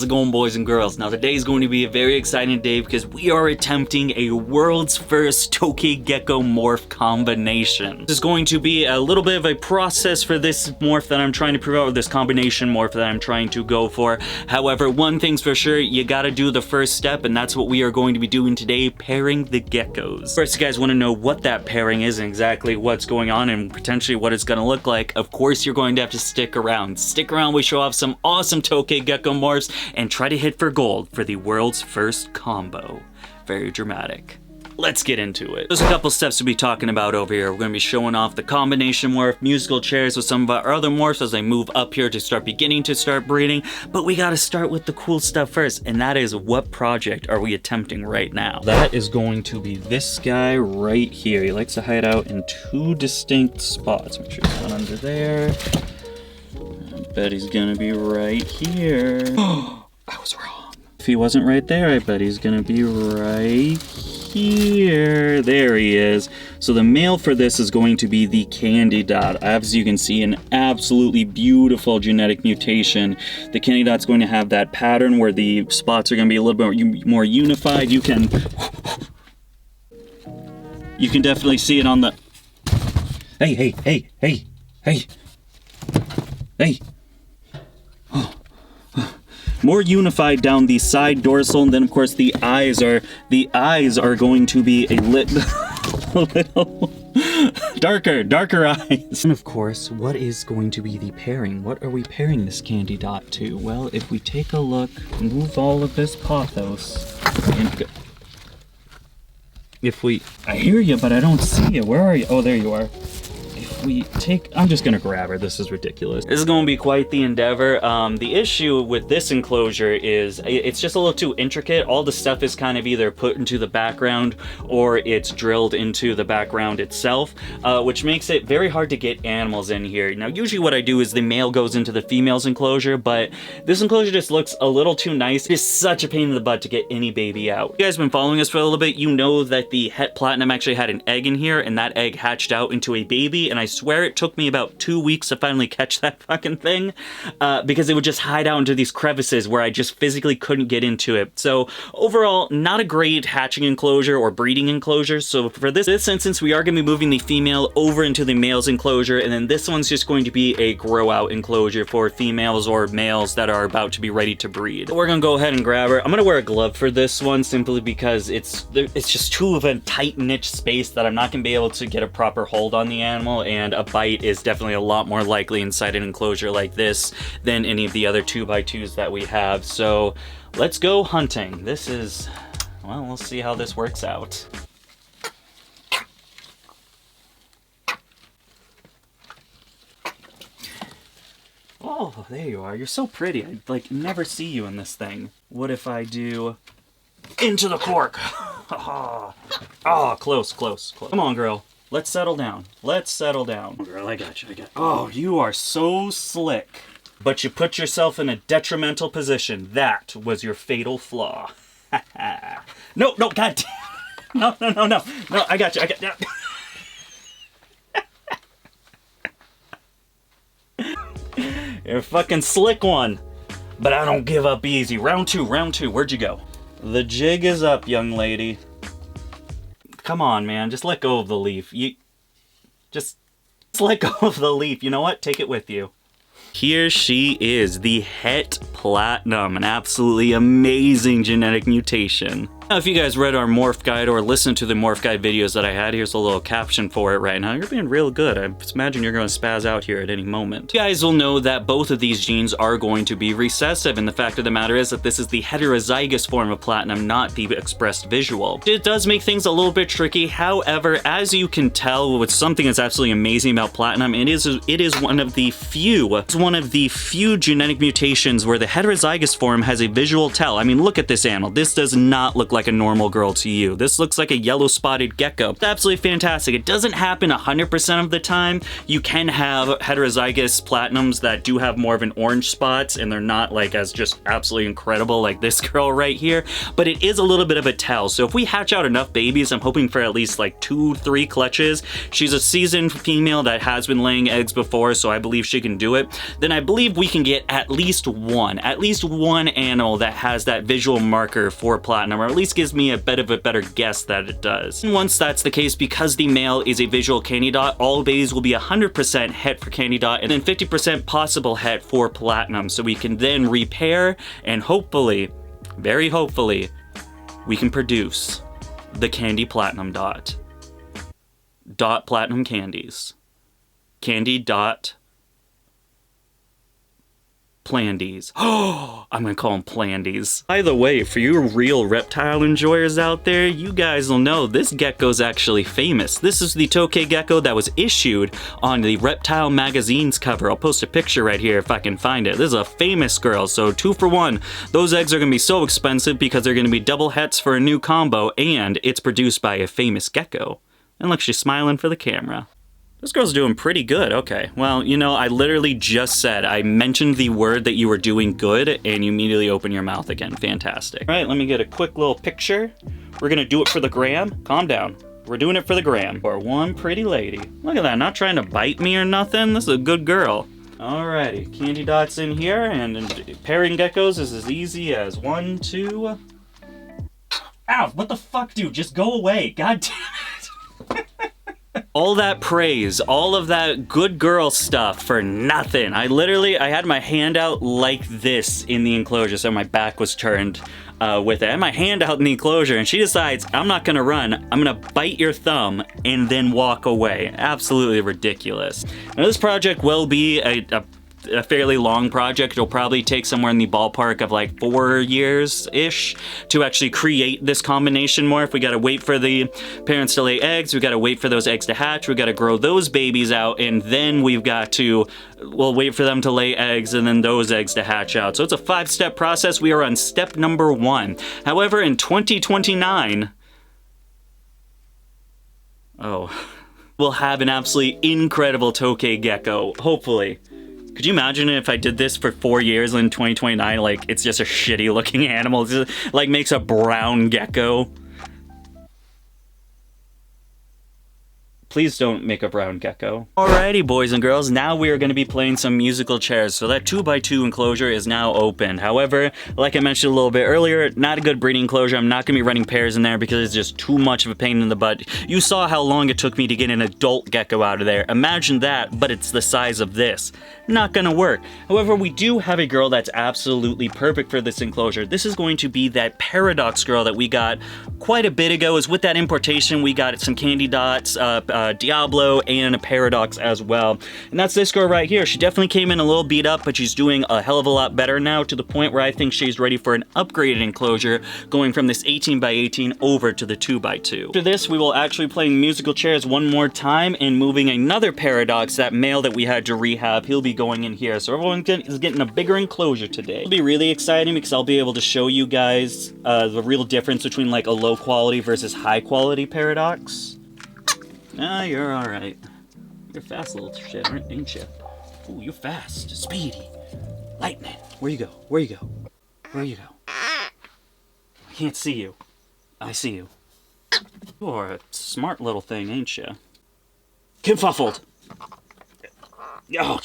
How's it going, boys and girls? Now today is going to be a very exciting day because we are attempting a world's first Tokay Gecko Morph combination. This is going to be a little bit of a process for this morph that I'm trying to prove out, or this combination morph that I'm trying to go for. However, one thing's for sure, you gotta do the first step, and that's what we are going to be doing today, pairing the geckos. First, you guys want to know what that pairing is and exactly what's going on and potentially what it's gonna look like. Of course, you're going to have to stick around. Stick around, we show off some awesome Tokay Gecko morphs and try to hit for gold for the world's first combo. Very dramatic. Let's get into it. There's a couple steps to be talking about over here. We're going to be showing off the combination morph, musical chairs with some of our other morphs as I move up here to start breeding. But we got to start with the cool stuff first, and that is, what project are we attempting right now? That is going to be this guy right here. He likes to hide out in two distinct spots. Make sure he's not under there. I bet he's gonna be right here. I was wrong. If he wasn't right there, I bet he's gonna be right here. There he is. So the male for this is going to be the candy dot. As you can see, an absolutely beautiful genetic mutation. The candy dot's going to have that pattern where the spots are gonna be a little bit more unified. You can definitely see it on the... Hey. More unified down the side dorsal, and then of course the eyes are going to be a little darker eyes. And of course, what is going to be the pairing? What are we pairing this candy dot to? Well, if we take a look, move all of this pothos, and go. I hear you, but I don't see you. Where are you? Oh, there you are. I'm just gonna grab her. This is ridiculous. This is gonna be quite the endeavor. The issue with this enclosure is it's just a little too intricate. All the stuff is kind of either put into the background or it's drilled into the background itself, which makes it very hard to get animals in here. Now, usually what I do is the male goes into the female's enclosure, but this enclosure just looks a little too nice. It's such a pain in the butt to get any baby out. If you guys have been following us for a little bit, you know that the Het Platinum actually had an egg in here, and that egg hatched out into a baby, and I swear it took me about 2 weeks to finally catch that fucking thing, because it would just hide out into these crevices where I just physically couldn't get into it. So overall, not a great hatching enclosure or breeding enclosure. So for this instance, we are going to be moving the female over into the male's enclosure, and then this one's just going to be a grow out enclosure for females or males that are about to be ready to breed. So we're going to go ahead and grab her. I'm going to wear a glove for this one simply because it's just too of a tight niche space that I'm not going to be able to get a proper hold on the animal, and a bite is definitely a lot more likely inside an enclosure like this than any of the other 2x2s that we have. So let's go hunting. This is, well, we'll see how this works out. Oh, there you are. You're so pretty. I like never see you in this thing. What if I do into the cork? Oh, close. Come on, girl. Let's settle down. Girl, I got you. Oh, you are so slick. But you put yourself in a detrimental position. That was your fatal flaw. No, god damn. No, I got you. You're a fucking slick one. But I don't give up easy. Round two. Where'd you go? The jig is up, young lady. Come on, man. Just let go of the leaf. Just let go of the leaf. You know what? Take it with you. Here she is, the Het Platinum, an absolutely amazing genetic mutation. Now, if you guys read our morph guide or listened to the morph guide videos that I had, here's a little caption for it right now. You're being real good. I imagine you're going to spaz out here at any moment. You guys will know that both of these genes are going to be recessive, and the fact of the matter is that this is the heterozygous form of platinum, not the expressed visual. It does make things a little bit tricky. However, as you can tell, with something that's absolutely amazing about platinum, it is one of the few genetic mutations where the heterozygous form has a visual tell. I mean, look at this animal. This does not look like a normal girl to you. This looks like a yellow spotted gecko. It's absolutely fantastic. It doesn't happen 100% of the time. You can have heterozygous platinums that do have more of an orange spots, and they're not like as just absolutely incredible like this girl right here, but it is a little bit of a tell. So if we hatch out enough babies, I'm hoping for at least like 2-3 clutches. She's a seasoned female that has been laying eggs before, so I believe she can do it. then I believe we can get at least one animal that has that visual marker for platinum, or at least gives me a bit of a better guess that it does. And once that's the case, because the male is a visual candy dot, all babies will be 100% het for candy dot, and then 50% possible het for platinum. So we can then repair, and hopefully, very hopefully, we can produce the candy platinum dot. Dot platinum candies. Candy dot Plandies. Oh, I'm gonna call them Plandies. By the way, for you real reptile enjoyers out there, you guys will know this gecko's actually famous. This is the Tokay Gecko that was issued on the Reptile magazine's cover. I'll post a picture right here if I can find it. This is a famous girl, so 2 for 1. Those eggs are gonna be so expensive because they're gonna be double hets for a new combo, and it's produced by a famous gecko. And look, she's smiling for the camera. This girl's doing pretty good. Okay, well, you know, I literally just said, I mentioned the word that you were doing good, and you immediately open your mouth again. Fantastic. All right, let me get a quick little picture. We're gonna do it for the gram. Calm down. We're doing it for the gram. For one pretty lady. Look at that, not trying to bite me or nothing. This is a good girl. Alrighty, candy dots in here, and pairing geckos is as easy as 1, 2... Ow, what the fuck, dude? Just go away. God damn it. All that praise, all of that good girl stuff for nothing. I had my hand out like this in the enclosure, so my back was turned with it. I had my hand out in the enclosure, and she decides, I'm not gonna run, I'm gonna bite your thumb and then walk away. Absolutely ridiculous. Now this project will be a fairly long project. It'll probably take somewhere in the ballpark of like 4 years-ish to actually create this combination morph. We gotta wait for the parents to lay eggs, we gotta wait for those eggs to hatch, we gotta grow those babies out, and then we've got to, well, wait for them to lay eggs and then those eggs to hatch out. So it's a 5-step process. We are on step number 1. However, in 2029, we'll have an absolutely incredible Tokay Gecko, hopefully. Could you imagine if I did this for 4 years and in 2029, like, it's just a shitty looking animal, it just, like, makes a brown gecko? Please don't make a brown gecko. Alrighty, boys and girls, now we are going to be playing some musical chairs. So that 2x2 enclosure is now open. However, like I mentioned a little bit earlier, not a good breeding enclosure. I'm not going to be running pairs in there because it's just too much of a pain in the butt. You saw how long it took me to get an adult gecko out of there. Imagine that, but it's the size of this. Not gonna work. However, we do have a girl that's absolutely perfect for this enclosure. This is going to be that Paradox girl that we got quite a bit ago. Is with that importation, we got some candy dots, Diablo, and a Paradox as well. And that's this girl right here. She definitely came in a little beat up, but she's doing a hell of a lot better now, to the point where I think she's ready for an upgraded enclosure, going from this 18x18 over to the 2x2. After this, we will actually be playing musical chairs one more time and moving another Paradox, that male that we had to rehab. He'll be going in here, so everyone is getting a bigger enclosure today. It'll be really exciting because I'll be able to show you guys the real difference between like a low quality versus high quality Paradox. Ah, you're alright. You're fast little shit, ain't you? Ooh, you're fast, speedy, lightning. Where you go? Where you go? Where you go? I can't see you. I see you. You're a smart little thing, ain't you? Confuffled. Oh,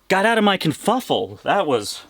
got out of my confuffle. That was...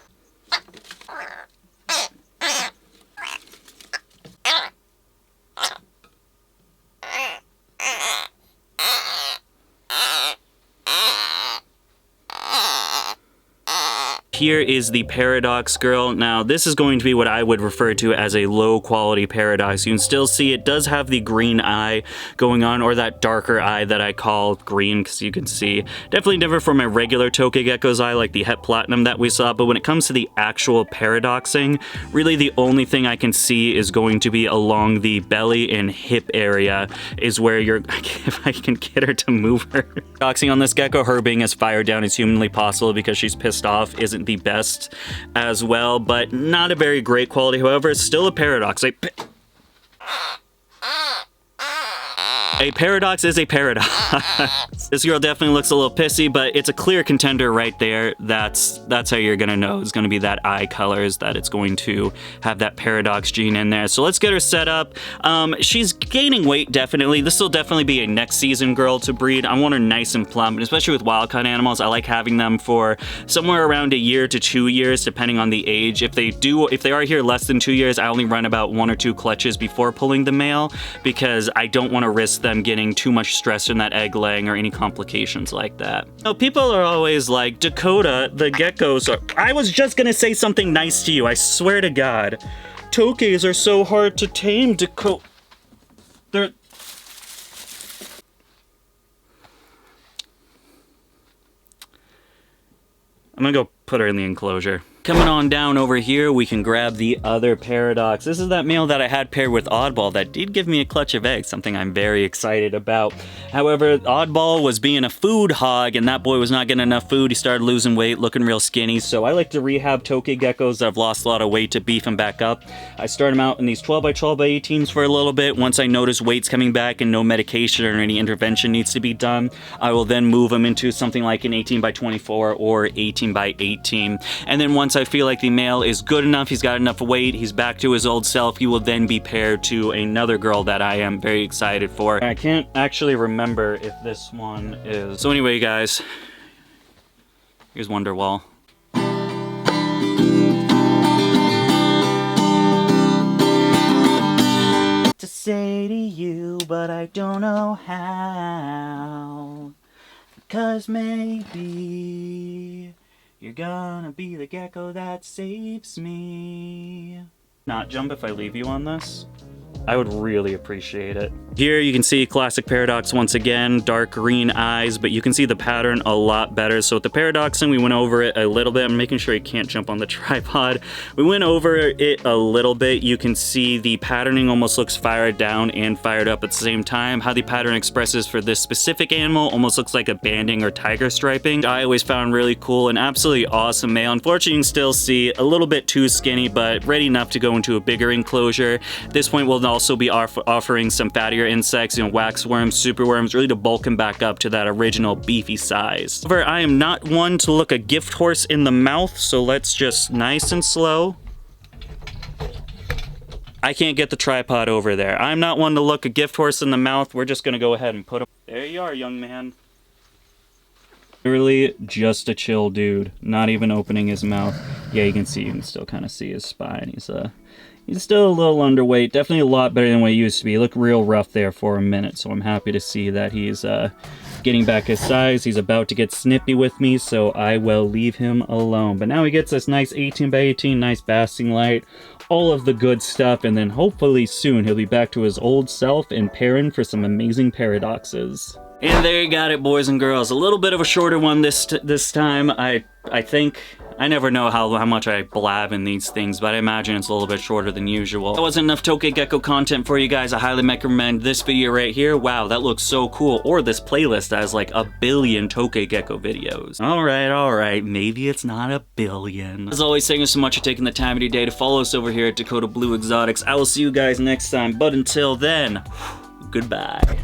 Here is the Paradox girl. Now, this is going to be what I would refer to as a low quality Paradox. You can still see it does have the green eye going on, or that darker eye that I call green, because you can see. Definitely different from my regular Tokay Gecko's eye, like the Het Platinum that we saw, but when it comes to the actual paradoxing, really the only thing I can see is going to be along the belly and hip area is where you're, if I can get her to move her. Doxing on this gecko, her being as fired down as humanly possible because she's pissed off isn't the best as well, but not a very great quality. However, it's still a Paradox. A paradox is a paradox. This girl definitely looks a little pissy, but it's a clear contender right there. That's how you're gonna know. It's gonna be that eye colors, that it's going to have that paradox gene in there. So let's get her set up. She's gaining weight, definitely. This will definitely be a next season girl to breed. I want her nice and plump, and especially with wild caught animals, I like having them for somewhere around 1 year to 2 years, depending on the age. If they are here less than 2 years, I only run about 1 or 2 clutches before pulling the male, because I don't want to risk them getting too much stress in that egg laying or any complications like that. Now, people are always like, Dakota, the geckos are... I was just gonna say something nice to you, I swear to God. Tokays are so hard to tame, Dakota. They're... I'm gonna go put her in the enclosure. Coming on down over here, we can grab the other paradox. This is that male that I had paired with Oddball that did give me a clutch of eggs, something I'm very excited about. However, Oddball was being a food hog, and that boy was not getting enough food. He started losing weight, looking real skinny, so I like to rehab Tokay geckos that have lost a lot of weight to beef them back up. I start them out in these 12 by 12 by 18s for a little bit. Once I notice weight's coming back and no medication or any intervention needs to be done, I will then move them into something like an 18 by 24 or 18 by 18. And then once I feel like the male is good enough, he's got enough weight, he's back to his old self, he will then be paired to another girl that I am very excited for. I can't actually remember if this one is... So anyway, guys, here's Wonderwall. To say to you, but I don't know how, because maybe you're gonna be the gecko that saves me. Not jump if I leave you on this? I would really appreciate it. Here you can see classic paradox once again, dark green eyes, but you can see the pattern a lot better. So with the paradoxing, we went over it a little bit. I'm making sure he can't jump on the tripod. We went over it a little bit. You can see the patterning almost looks fired down and fired up at the same time. How the pattern expresses for this specific animal almost looks like a banding or tiger striping. I always found really cool and absolutely awesome male. Unfortunately, you can still see a little bit too skinny, but ready enough to go into a bigger enclosure. At this point, we'll also be offering some fattier insects, you know, waxworms, superworms, really to bulk him back up to that original beefy size. However, I am not one to look a gift horse in the mouth, so let's just nice and slow. I can't get the tripod over there. I'm not one to look a gift horse in the mouth. We're just gonna go ahead and put him. There you are, young man. Literally just a chill dude, not even opening his mouth. Yeah, you can still kind of see his spine. He's still a little underweight, definitely a lot better than what he used to be. He looked real rough there for a minute, so I'm happy to see that he's getting back his size. He's about to get snippy with me, so I will leave him alone. But now he gets this nice 18 by 18, nice basking light, all of the good stuff, and then hopefully soon he'll be back to his old self and pairing for some amazing paradoxes. And there you got it, boys and girls. A little bit of a shorter one this time. I think... I never know how much I blab in these things, but I imagine it's a little bit shorter than usual. That wasn't enough Tokay Gecko content for you guys. I highly recommend this video right here. Wow, that looks so cool. Or this playlist that has like 1 billion Tokay Gecko videos. All right. Maybe it's not 1 billion. As always, thank you so much for taking the time of your day to follow us over here at Dakota Blue Exotics. I will see you guys next time, but until then, goodbye.